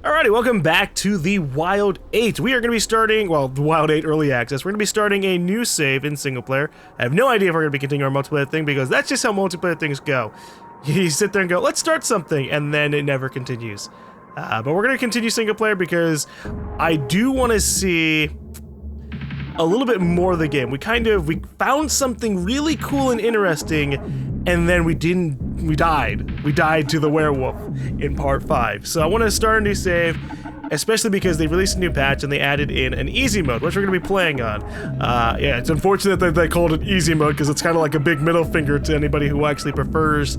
Alrighty, welcome back to the Wild 8. We are going to be starting, well, the Wild 8 Early Access. We're going to be starting a new save in single player. I have no idea if we're going to be continuing our multiplayer thing because that's just how multiplayer things go. You sit there and go, let's start something, and then it never continues. But we're going to continue single player because I do want to see a little bit more of the game. We found something really cool and interesting, and then we died. We died to the werewolf in part 5. So I want to start a new save, especially because they released a new patch and they added in an easy mode, which we're going to be playing on. Yeah, it's unfortunate that they called it easy mode because it's kind of like a big middle finger to anybody who actually prefers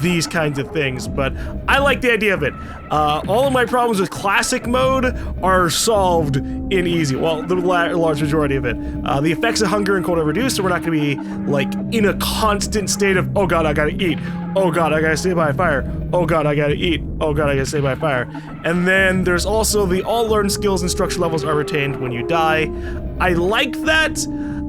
these kinds of things, but I like the idea of it. All of my problems with classic mode are solved in easy. Well, the large majority of it. The effects of hunger and cold are reduced, so we're not going to be like in a constant state of, oh god, I gotta eat. Oh god, I gotta stay by a fire. Oh god, I gotta eat. Oh god, I gotta stay by a fire. And then there's also the all learned skills and structure levels are retained when you die. I like that.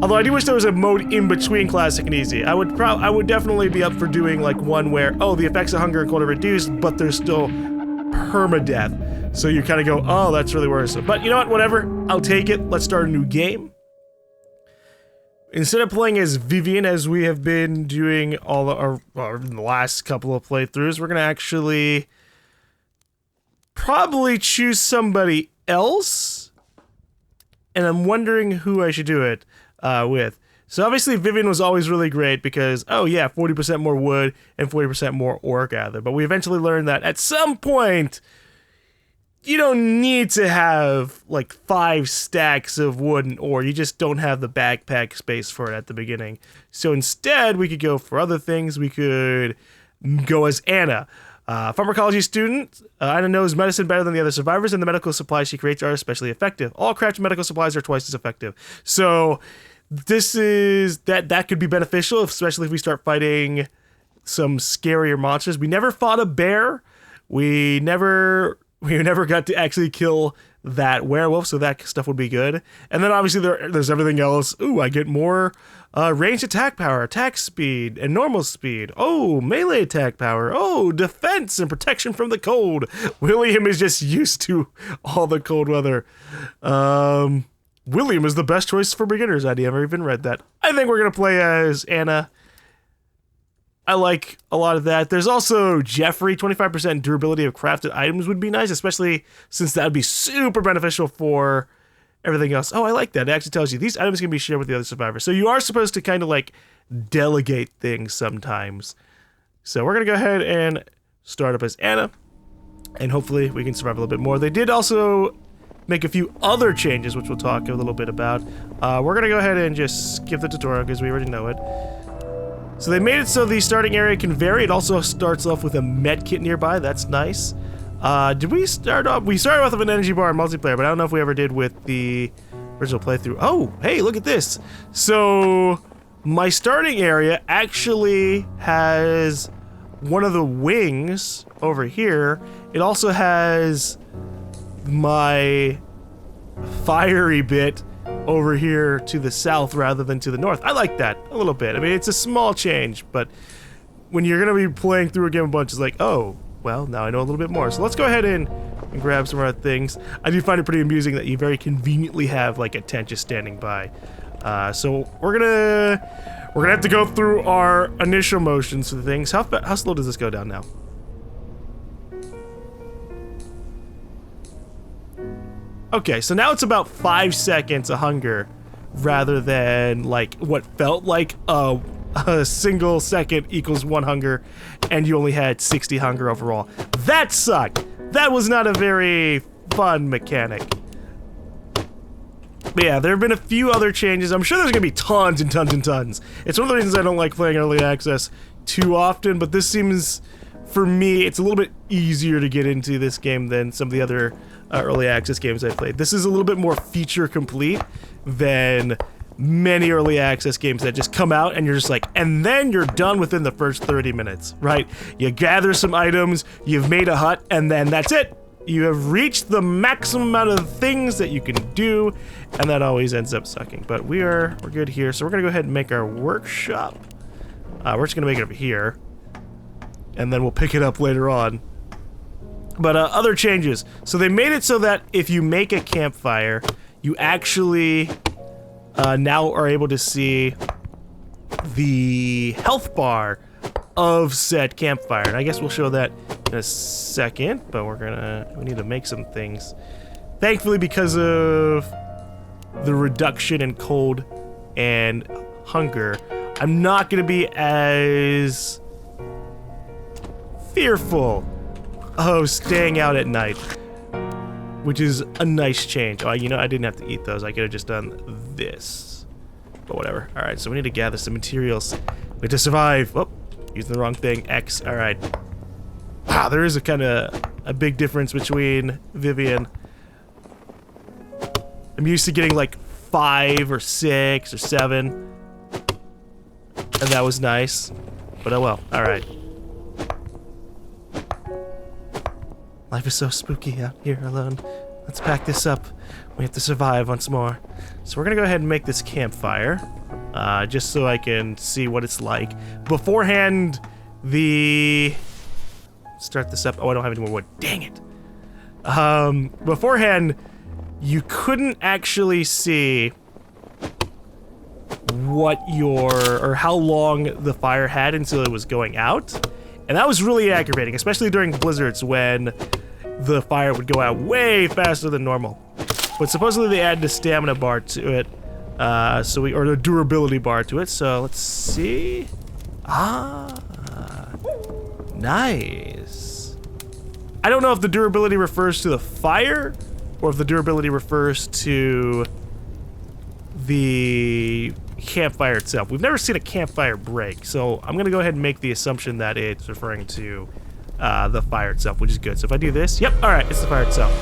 Although I do wish there was a mode in between classic and easy. I would definitely be up for doing like one where, oh, the effects of hunger and cold are reduced, but there's still permadeath. So you kind of go, oh, that's really worrisome. But you know what, whatever, I'll take it. Let's start a new game. Instead of playing as Vivian, as we have been doing all in the last couple of playthroughs, we're gonna actually probably choose somebody else. And I'm wondering who I should do it with. So obviously Vivian was always really great because, oh yeah, 40% more wood and 40% more ore gathered. But we eventually learned that at some point, you don't need to have like 5 stacks of wood and ore. You just don't have the backpack space for it at the beginning. So instead, we could go for other things. We could go as Anna. Pharmacology student, Anna knows medicine better than the other survivors, and the medical supplies she creates are especially effective. All crafted medical supplies are twice as effective. So this is that could be beneficial, especially if we start fighting some scarier monsters. We never fought a bear. We never got to actually kill that werewolf, so that stuff would be good. And then obviously there's everything else. Ooh, I get more ranged attack power, attack speed, and normal speed. Oh, melee attack power. Oh, defense and protection from the cold. William is just used to all the cold weather. William is the best choice for beginners. I never even read that. I think we're going to play as Anna. I like a lot of that. There's also Jeffrey. 25% durability of crafted items would be nice, especially since that would be super beneficial for everything else. Oh, I like that. It actually tells you these items can be shared with the other survivors. So you are supposed to kind of like delegate things sometimes. So we're going to go ahead and start up as Anna, and hopefully we can survive a little bit more. They did also make a few other changes, which we'll talk a little bit about. We're going to go ahead and just skip the tutorial because we already know it. So they made it so the starting area can vary. It also starts off with a med kit nearby. That's nice. Did we start off? We started off with an energy bar in multiplayer, but I don't know if we ever did with the original playthrough. Oh, hey, look at this. So my starting area actually has one of the wings over here. It also has my fiery bit over here to the south rather than to the north. I like that a little bit. I mean, it's a small change, but when you're gonna be playing through a game a bunch, it's like, oh, well, now I know a little bit more. So let's go ahead and grab some other things. I do find it pretty amusing that you very conveniently have like a tent just standing by. So we're gonna have to go through our initial motions for the things. How slow does this go down now? Okay, so now it's about 5 seconds of hunger rather than like what felt like a single second equals 1 hunger, and you only had 60 hunger overall. That sucked. That was not a very fun mechanic. But yeah, there have been a few other changes. I'm sure there's gonna be tons and tons and tons. It's one of the reasons I don't like playing early access too often, but this seems, for me, it's a little bit easier to get into this game than some of the other early access games I've played. This is a little bit more feature complete than many early access games that just come out and you're just like, and then you're done within the first 30 minutes, right? You gather some items, you've made a hut, and then that's it. You have reached the maximum amount of things that you can do, and that always ends up sucking. But we're good here, so we're gonna go ahead and make our workshop. We're just gonna make it over here, and then we'll pick it up later on. But other changes. So they made it so that if you make a campfire, you actually now are able to see the health bar of said campfire. And I guess we'll show that in a second, but we need to make some things. Thankfully, because of the reduction in cold and hunger, I'm not gonna be as fearful of staying out at night, which is a nice change. Oh, you know, I didn't have to eat those. I could have just done this, but whatever. All right, so we need to gather some materials. We have to survive. Oh, using the wrong thing. X. All right. Wow, there is a big difference between Vivian. I'm used to getting like 5 or 6 or 7, and that was nice. But oh well. All right. Life is so spooky out here alone. Let's pack this up. We have to survive once more. So we're gonna go ahead and make this campfire, just so I can see what it's like. Beforehand, start this up. Oh, I don't have any more wood. Dang it. Beforehand, you couldn't actually see or how long the fire had until it was going out. And that was really aggravating, especially during blizzards when the fire would go out way faster than normal. But supposedly they added a stamina bar to it, or a durability bar to it. So let's see. Nice. I don't know if the durability refers to the fire or if the durability refers to the campfire itself. We've never seen a campfire break, so I'm gonna go ahead and make the assumption that it's referring to the fire itself, which is good. So if I do this, yep, all right, it's the fire itself.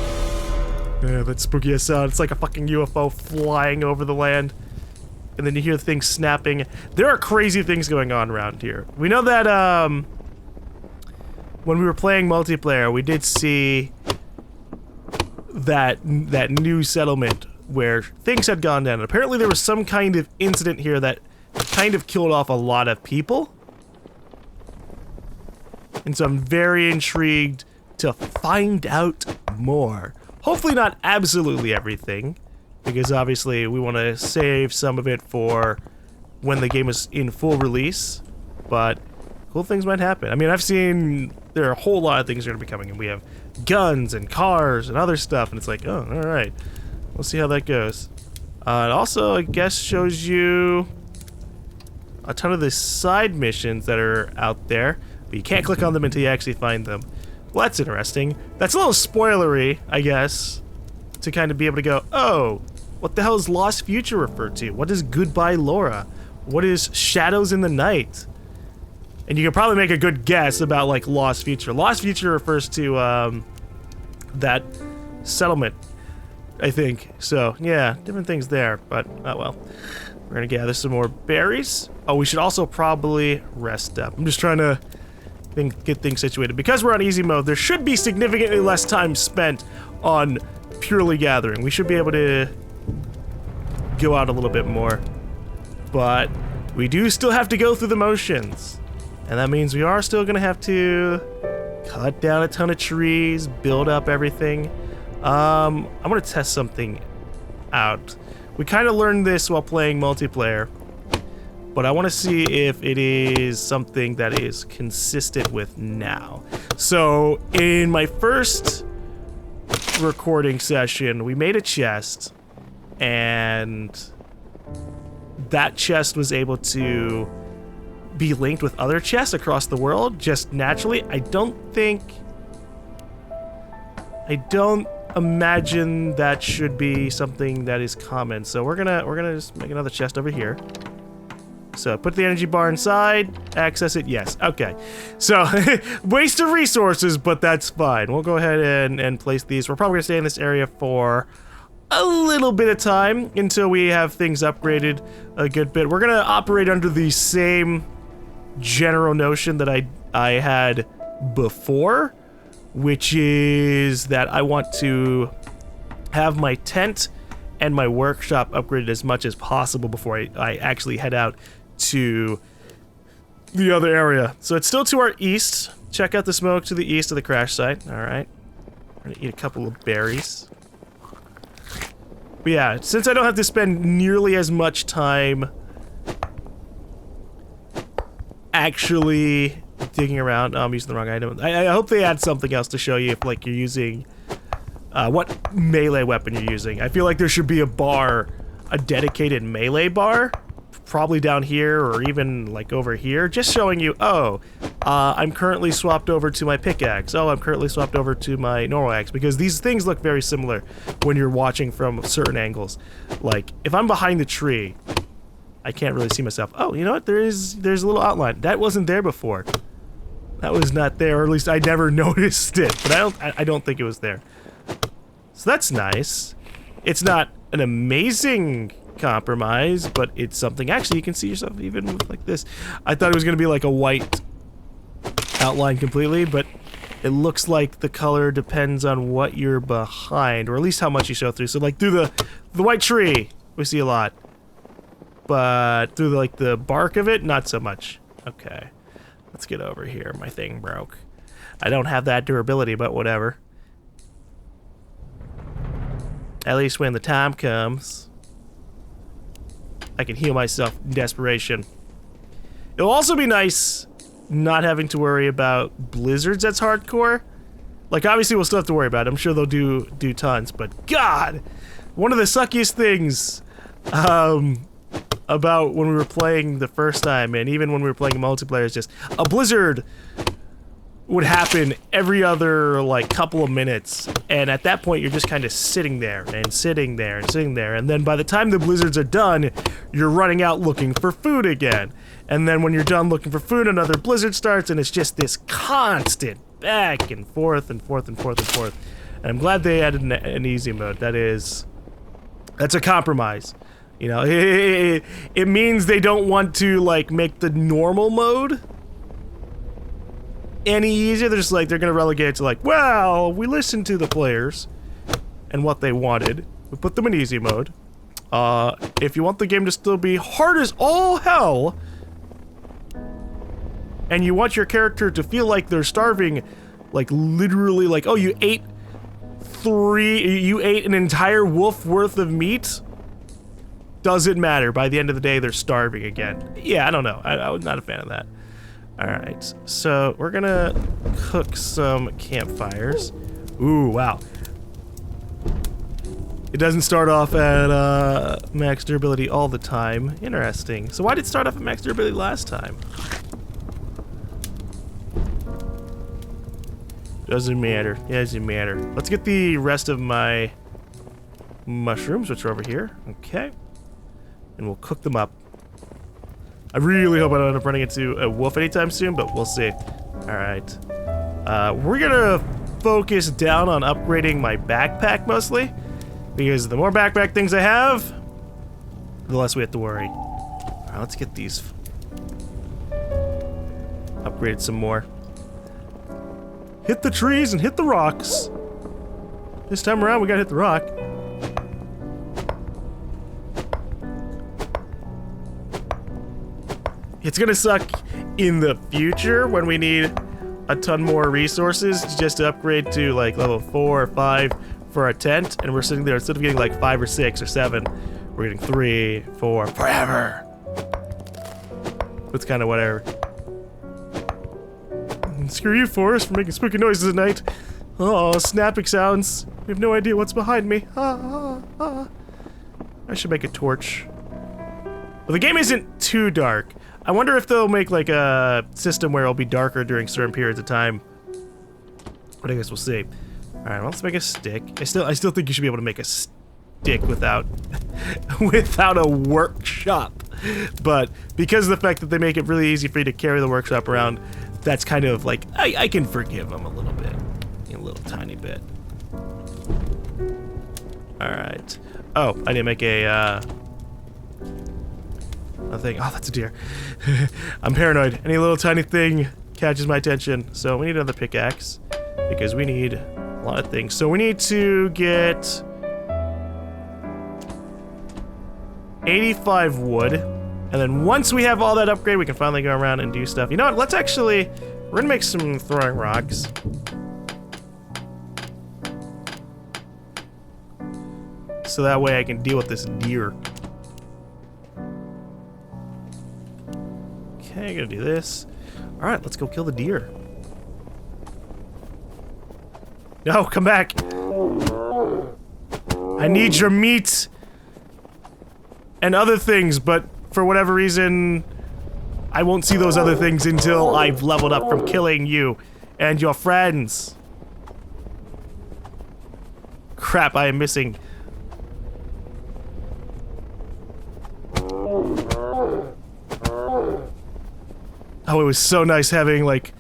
Yeah, that spooky ass sound. It's like a fucking UFO flying over the land, and then you hear things snapping. There are crazy things going on around here. We know that when we were playing multiplayer, we did see that new settlement where things had gone down. Apparently there was some kind of incident here that kind of killed off a lot of people. And so I'm very intrigued to find out more. Hopefully not absolutely everything, because obviously we want to save some of it for when the game is in full release, but cool things might happen. I mean, I've seen there are a whole lot of things that are going to be coming, and we have guns and cars and other stuff, and it's like, oh, all right. We'll see how that goes. It also, I guess, shows you a ton of the side missions that are out there, but you can't click on them until you actually find them. Well, that's interesting. That's a little spoilery, I guess, to kind of be able to go, oh, what the hell is Lost Future referred to? What is Goodbye Laura? What is Shadows in the Night? And you can probably make a good guess about, like, Lost Future. Lost Future refers to that settlement, I think. So, yeah, different things there, but, oh well. We're gonna gather some more berries. Oh, we should also probably rest up. I'm just trying to get things situated. Because we're on easy mode, there should be significantly less time spent on purely gathering. We should be able to go out a little bit more. But we do still have to go through the motions. And that means we are still gonna have to cut down a ton of trees, build up everything. I'm gonna test something out. We kind of learned this while playing multiplayer, but I want to see if it is something that is consistent with now. So in my first recording session, we made a chest, and that chest was able to be linked with other chests across the world just naturally. I don't imagine that should be something that is common. So we're gonna just make another chest over here. So put the energy bar inside, access it, yes, okay. So waste of resources, but that's fine. We'll go ahead and place these. We're probably gonna stay in this area for a little bit of time until we have things upgraded a good bit. We're gonna operate under the same general notion that I had before, which is that I want to have my tent and my workshop upgraded as much as possible before I actually head out to the other area. So it's still to our east. Check out the smoke to the east of the crash site. All right. I'm gonna eat a couple of berries. But yeah, since I don't have to spend nearly as much time actually digging around. Oh, I'm using the wrong item. I hope they add something else to show you if, like, you're using what melee weapon you're using. I feel like there should be a bar, a dedicated melee bar, probably down here or even like over here, just showing you, oh, I'm currently swapped over to my pickaxe. Oh, I'm currently swapped over to my normal axe, because these things look very similar when you're watching from certain angles. Like, if I'm behind the tree, I can't really see myself. Oh, you know what? There's a little outline. That wasn't there before. That was not there, or at least I never noticed it. But I don't think it was there. So that's nice. It's not an amazing compromise, but it's something. Actually, you can see yourself even with like this. I thought it was gonna be like a white outline completely, but it looks like the color depends on what you're behind, or at least how much you show through. So like through the white tree, we see a lot, but through like the bark of it, not so much. Okay, let's get over here. My thing broke. I don't have that durability, but whatever. At least when the time comes, I can heal myself in desperation. It'll also be nice not having to worry about blizzards that's hardcore. Like, obviously we'll still have to worry about it. I'm sure they'll do tons, but God! One of the suckiest things about when we were playing the first time, and even when we were playing multiplayer, is just a blizzard would happen every other, like, couple of minutes, and at that point you're just kind of sitting there, and sitting there, and sitting there, and then by the time the blizzards are done, you're running out looking for food again. And then when you're done looking for food, another blizzard starts, and it's just this constant back and forth, and forth, and forth, and forth. And I'm glad they added an easy mode. That's a compromise. You know, it means they don't want to, like, make the normal mode any easier. They're just like, they're gonna relegate it to like, well, we listened to the players and what they wanted. We put them in easy mode. If you want the game to still be hard as all hell, and you want your character to feel like they're starving, like literally, like, oh, you ate an entire wolf worth of meat, doesn't matter. By the end of the day, they're starving again. Yeah, I don't know. I was not a fan of that. Alright, so we're gonna cook some campfires. Ooh, wow. It doesn't start off at max durability all the time. Interesting. So why did it start off at max durability last time? Doesn't matter. Doesn't matter. Let's get the rest of my mushrooms, which are over here. Okay. And we'll cook them up. I really hope I don't end up running into a wolf anytime soon, but we'll see. Alright. We're gonna focus down on upgrading my backpack mostly, because the more backpack things I have, the less we have to worry. Alright, let's get these upgraded some more. Hit the trees and hit the rocks. This time around, we gotta hit the rock. It's gonna suck in the future when we need a ton more resources just to upgrade to like level 4 or 5 for our tent, and we're sitting there, instead of getting like 5 or 6 or 7, we're getting 3, 4, forever. It's kind of whatever. Screw you, Forest, for making spooky noises at night. Oh, snapping sounds. We have no idea what's behind me. I should make a torch. Well, the game isn't too dark. I wonder if they'll make like a system where it'll be darker during certain periods of time. But I guess we'll see. Alright, well, let's make a stick. I still think you should be able to make a stick without without a workshop. But because of the fact that they make it really easy for you to carry the workshop around, that's kind of like, I can forgive them a little bit. A little tiny bit. Alright. Oh, I didn't make a thing. Oh, that's a deer. I'm paranoid. Any little tiny thing catches my attention. So we need another pickaxe, because we need a lot of things. So we need to get 85 wood. And then once we have all that upgrade, we can finally go around and do stuff. You know what? We're gonna make some throwing rocks. so that way I can deal with this deer. Okay, I gotta do this. Alright, let's go kill the deer. No, come back! I need your meat! And other things, but for whatever reason, I won't see those other things until I've leveled up from killing you and your friends. Crap, I am missing. Oh, it was so nice having, like,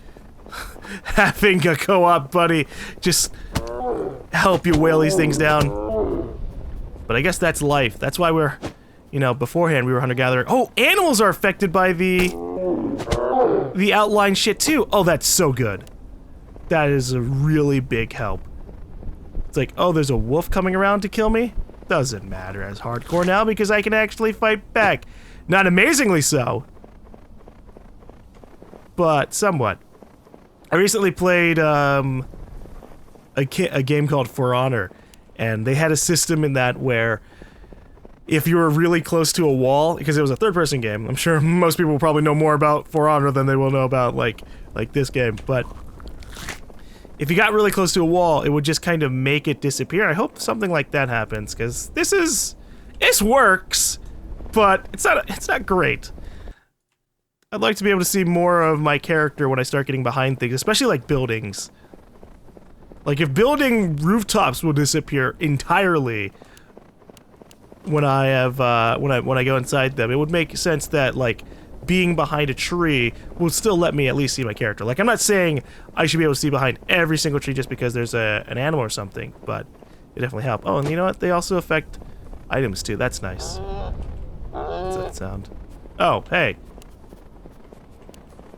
having a co-op buddy just help you whale these things down. But I guess that's life. That's why we're, you know, beforehand we were hunter-gatherer. Oh, animals are affected by the outline shit too. Oh, that's so good. That is a really big help. It's like, oh, there's a wolf coming around to kill me? Doesn't matter as hardcore now because I can actually fight back. Not amazingly so, but somewhat. I recently played a game called For Honor, and they had a system in that where if you were really close to a wall, because it was a third-person game, I'm sure most people will probably know more about For Honor than they will know about like this game, but if you got really close to a wall, it would just kind of make it disappear. I hope something like that happens, because this works, but it's not great. I'd like to be able to see more of my character when I start getting behind things, especially like buildings. Like if building rooftops will disappear entirely when I have when I go inside them, it would make sense that like being behind a tree will still let me at least see my character. Like I'm not saying I should be able to see behind every single tree just because there's an animal or something, but it definitely help. Oh, and you know what? They also affect items too. That's nice. What's that sound? Oh, hey.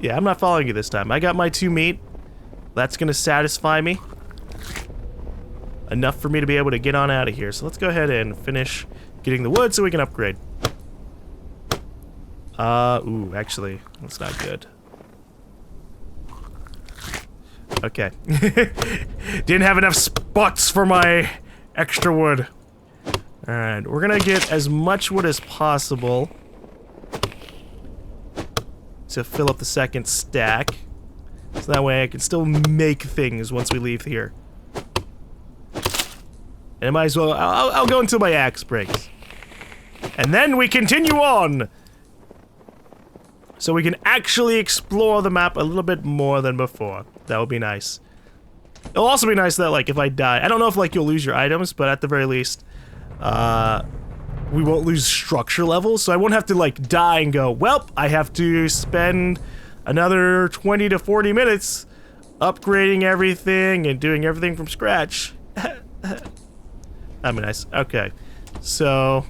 Yeah, I'm not following you this time. I got my 2 meat. That's gonna satisfy me. Enough for me to be able to get on out of here. So let's go ahead and finish getting the wood so we can upgrade. Ooh, actually, that's not good. Okay. Didn't have enough spots for my extra wood. Alright, we're gonna get as much wood as possible to fill up the second stack. So that way I can still make things once we leave here. And I might as well, I'll go until my axe breaks. And then we continue on! So we can actually explore the map a little bit more than before. That would be nice. It'll also be nice that, like, if I die, I don't know if, like, you'll lose your items, but at the very least, we won't lose structure levels, so I won't have to, like, die and go, well, I have to spend another 20 to 40 minutes upgrading everything and doing everything from scratch. That'd be nice. Okay, so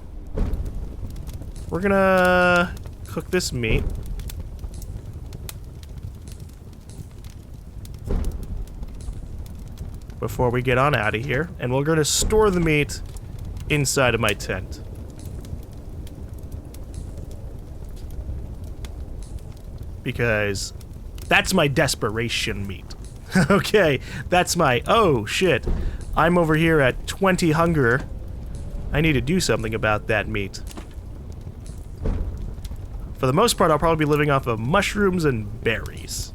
we're gonna cook this meat. Before we get on out of here, and we're gonna store the meat inside of my tent. Because that's my desperation meat. Okay, that's my, oh shit, I'm over here at 20 hunger. I need to do something about that meat. For the most part, I'll probably be living off of mushrooms and berries.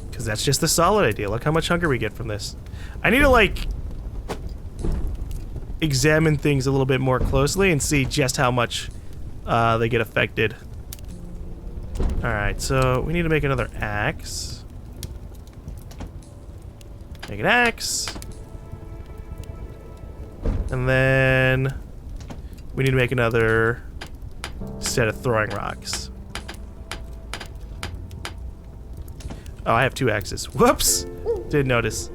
Because that's just the solid idea. Look how much hunger we get from this. I need to, like, examine things a little bit more closely and see just how much they get affected. Alright, so we need to make another axe. Make an axe. And then we need to make another set of throwing rocks. Oh, I have 2 axes. Whoops! Didn't notice.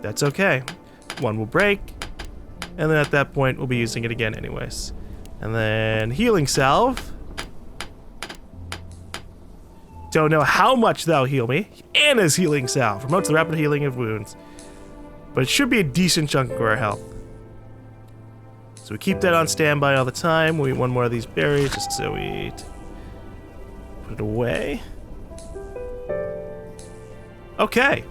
That's okay. One will break. And then at that point, we'll be using it again anyways. And then healing salve. Don't know how much that'll heal me. Anna's healing salve promotes the rapid healing of wounds. But it should be a decent chunk of our health. So we keep that on standby all the time. We'll eat one more of these berries just so we put it away. Okay.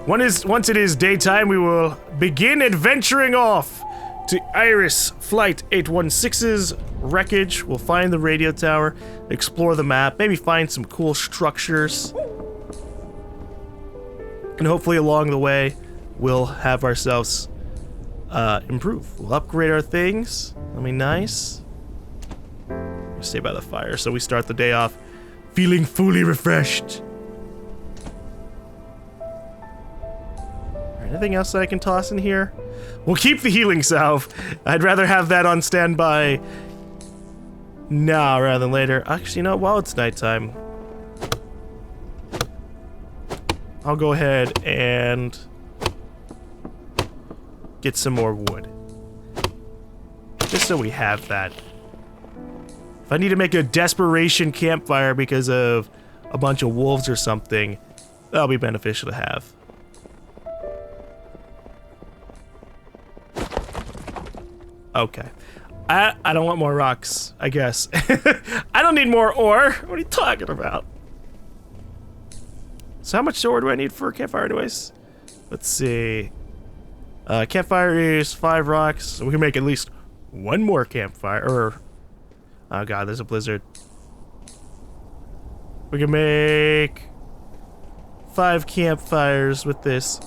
Once it is daytime, we will begin adventuring off to Iris Flight 816's wreckage. We'll find the radio tower, explore the map, maybe find some cool structures. And hopefully along the way, we'll have ourselves improve. We'll upgrade our things. That'll be nice. Stay by the fire so we start the day off feeling fully refreshed. Anything else that I can toss in here? We'll keep the healing salve. I'd rather have that on standby now rather than later. Actually, you know, while it's nighttime, I'll go ahead and get some more wood. Just so we have that. If I need to make a desperation campfire because of a bunch of wolves or something, that'll be beneficial to have. Okay. I don't want more rocks, I guess. I don't need more ore. What are you talking about? So how much ore do I need for a campfire anyways? Let's see. Campfire is 5 rocks, so we can make at least one more campfire, or... Oh god, there's a blizzard. We can make 5 campfires with this.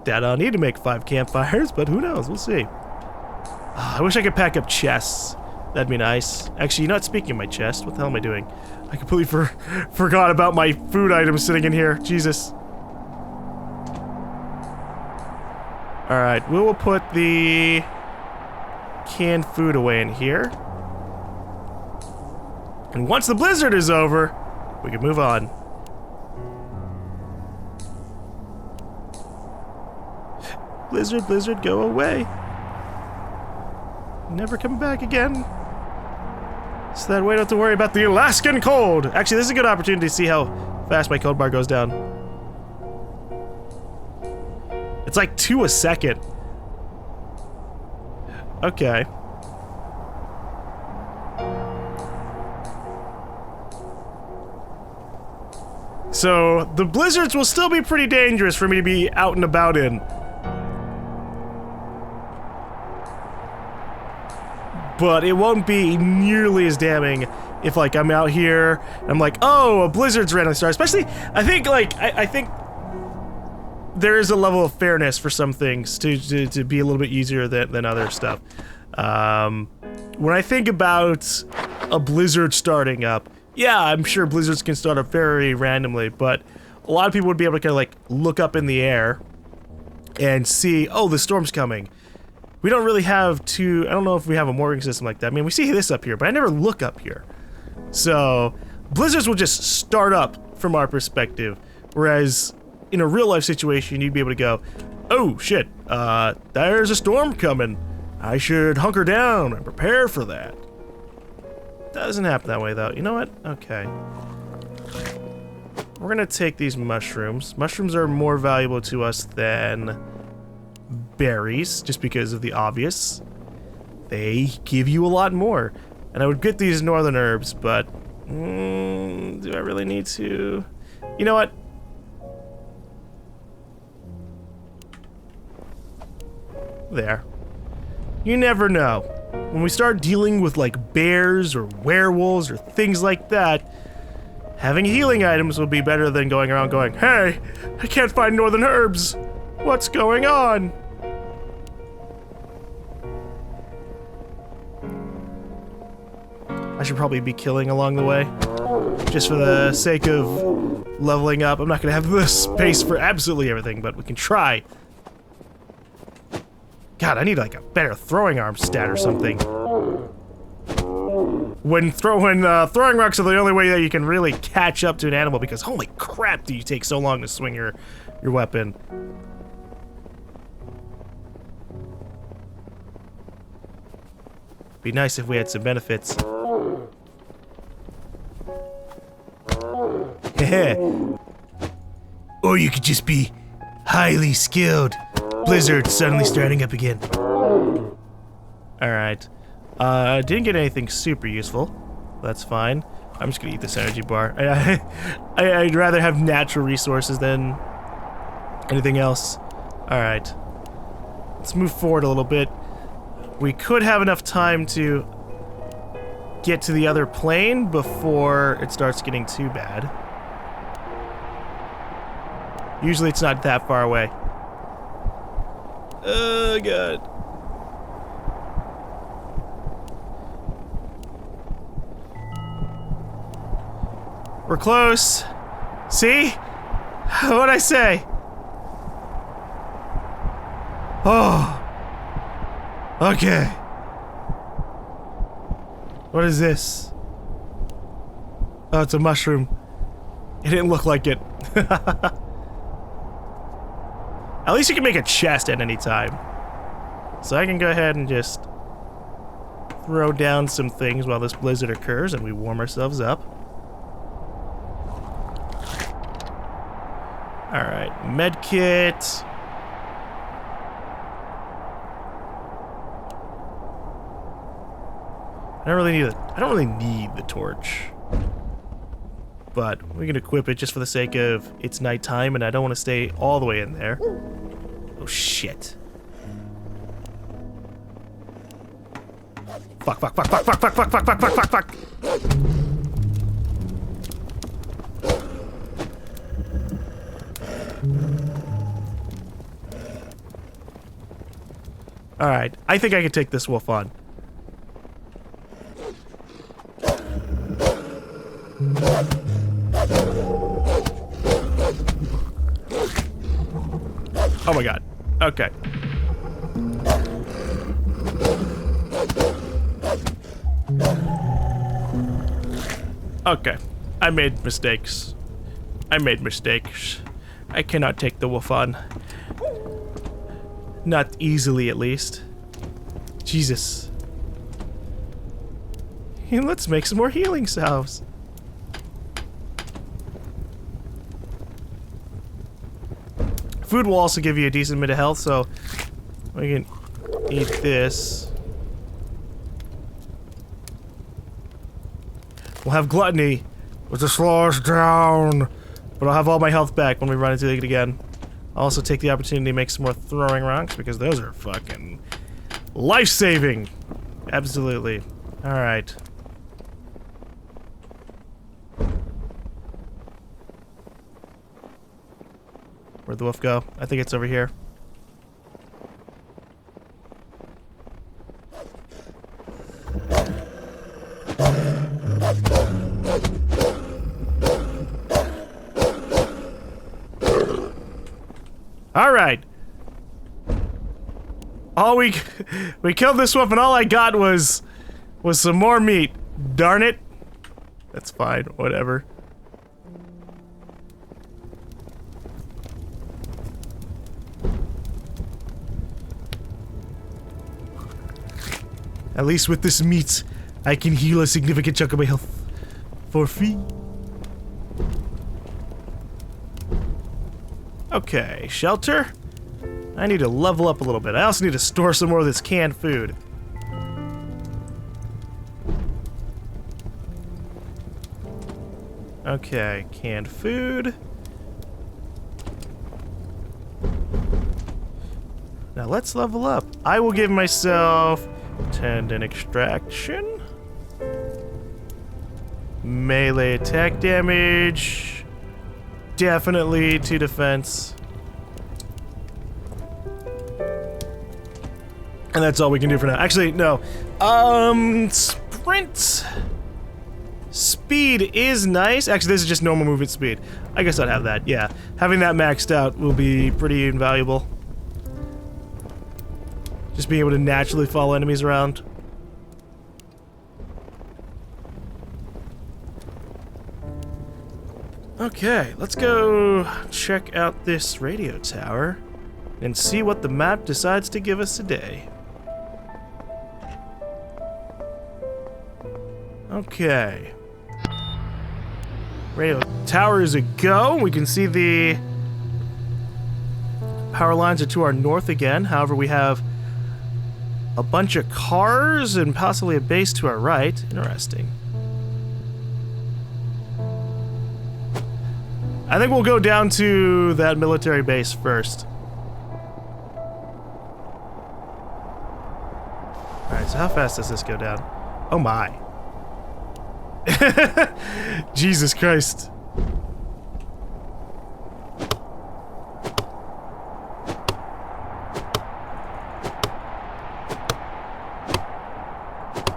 Dad, I'll need to make 5 campfires, but who knows? We'll see. I wish I could pack up chests. That'd be nice. Actually, you know what? Speaking of my chest, what the hell am I doing? I completely forgot about my food items sitting in here. Jesus. Alright, we will put the canned food away in here. And once the blizzard is over, we can move on. Blizzard, blizzard, go away. Never come back again. So that way I don't have to worry about the Alaskan cold. Actually, this is a good opportunity to see how fast my cold bar goes down. It's like 2 a second. Okay. So, the blizzards will still be pretty dangerous for me to be out and about in. But it won't be nearly as damning if, like, I'm out here and I'm like, oh, a blizzard's randomly started. Especially, I think, like, I think there is a level of fairness for some things to be a little bit easier than other stuff. When I think about a blizzard starting up, yeah, I'm sure blizzards can start up very randomly, but a lot of people would be able to kind of, like, look up in the air and see, oh, the storm's coming. We don't really have I don't know if we have a mooring system like that. I mean, we see this up here, but I never look up here. So, blizzards will just start up from our perspective, whereas in a real-life situation, you'd be able to go, oh, shit, there's a storm coming. I should hunker down and prepare for that. Doesn't happen that way, though. You know what? Okay. We're gonna take these mushrooms. Mushrooms are more valuable to us than berries, just because of the obvious. They give you a lot more. And I would get these northern herbs, but... do I really need to? You know what? There. You never know. When we start dealing with, like, bears or werewolves or things like that, having healing items will be better than going around going, hey, I can't find northern herbs. What's going on? I should probably be killing along the way, just for the sake of leveling up. I'm not gonna have the space for absolutely everything, but we can try. God, I need like a better throwing arm stat or something. When throwing rocks are the only way that you can really catch up to an animal, because holy crap, do you take so long to swing your weapon. Be nice if we had some benefits. Or you could just be highly skilled. Blizzard suddenly starting up again. Alright. Didn't get anything super useful. That's fine. I'm just gonna eat this energy bar. I'd rather have natural resources than Anything else? Alright. Let's move forward a little bit. We could have enough time to get to the other plane before it starts getting too bad. Usually it's not that far away. Oh, God. We're close. See? What'd I say? Oh. Okay. What is this? Oh, it's a mushroom. It didn't look like it. At least you can make a chest at any time. So I can go ahead and just throw down some things while this blizzard occurs and we warm ourselves up. Alright, medkit. I don't really need the torch. But we can equip it just for the sake of it's nighttime and I don't want to stay all the way in there. Oh shit. Fuck, fuck, fuck, fuck, fuck, fuck, fuck, fuck, fuck, fuck, fuck, fuck. Alright, I think I can take this wolf on. Oh my god. Okay. Okay. I made mistakes. I cannot take the wolf on. Not easily, at least. Jesus. And let's make some more healing salves. Food will also give you a decent bit of health, so we can eat this. We'll have gluttony, which will slow us down, but I'll have all my health back when we run into it again. I'll also take the opportunity to make some more throwing rocks, because those are fucking life-saving. Absolutely. Alright. Where'd the wolf go? I think it's over here. Alright. We killed this wolf and all I got was some more meat. Darn it. That's fine, whatever. At least with this meat, I can heal a significant chunk of my health for free. Okay, shelter. I need to level up a little bit. I also need to store some more of this canned food. Okay, canned food. Now let's level up. I will give myself tendon extraction. Melee attack damage. Definitely to defense. And that's all we can do for now. Actually, no. Sprint. Speed is nice. Actually, this is just normal movement speed. I guess I'd have that, yeah. Having that maxed out will be pretty invaluable. Just being able to naturally follow enemies around. Okay, let's go check out this radio tower and see what the map decides to give us today. Okay. Radio tower is a go. We can see the power lines are to our north again. However, we have a bunch of cars and possibly a base to our right. Interesting. I think we'll go down to that military base first. Alright, so how fast does this go down? Oh my. Jesus Christ.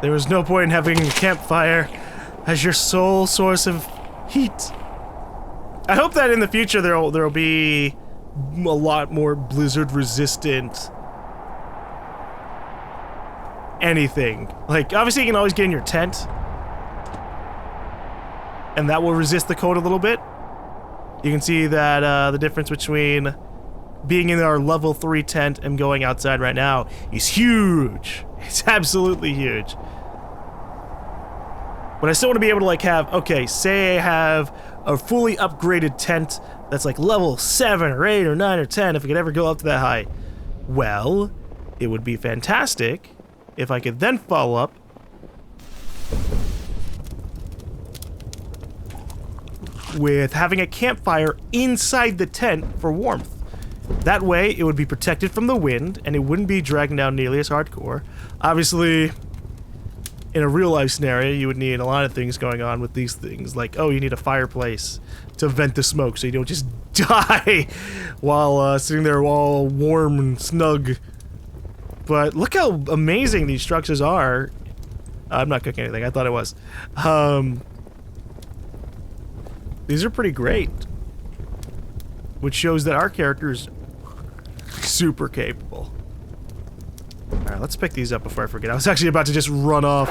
There was no point in having a campfire as your sole source of heat. I hope that in the future there'll be a lot more blizzard resistant anything. Like, obviously you can always get in your tent, and that will resist the cold a little bit. You can see that the difference between being in our level 3 tent and going outside right now is huge. It's absolutely huge. But I still want to be able to, like, have, okay, say I have a fully upgraded tent that's like level 7 or 8 or 9 or 10, if I could ever go up to that high. Well, it would be fantastic if I could then follow up with having a campfire inside the tent for warmth. That way, it would be protected from the wind, and it wouldn't be dragging down nearly as hardcore. Obviously, in a real-life scenario, you would need a lot of things going on with these things. Like, oh, you need a fireplace to vent the smoke so you don't just die while sitting there all warm and snug. But look how amazing these structures are. I'm not cooking anything. I thought it was. These are pretty great. Which shows that our character is super capable. Alright, let's pick these up before I forget. I was actually about to just run off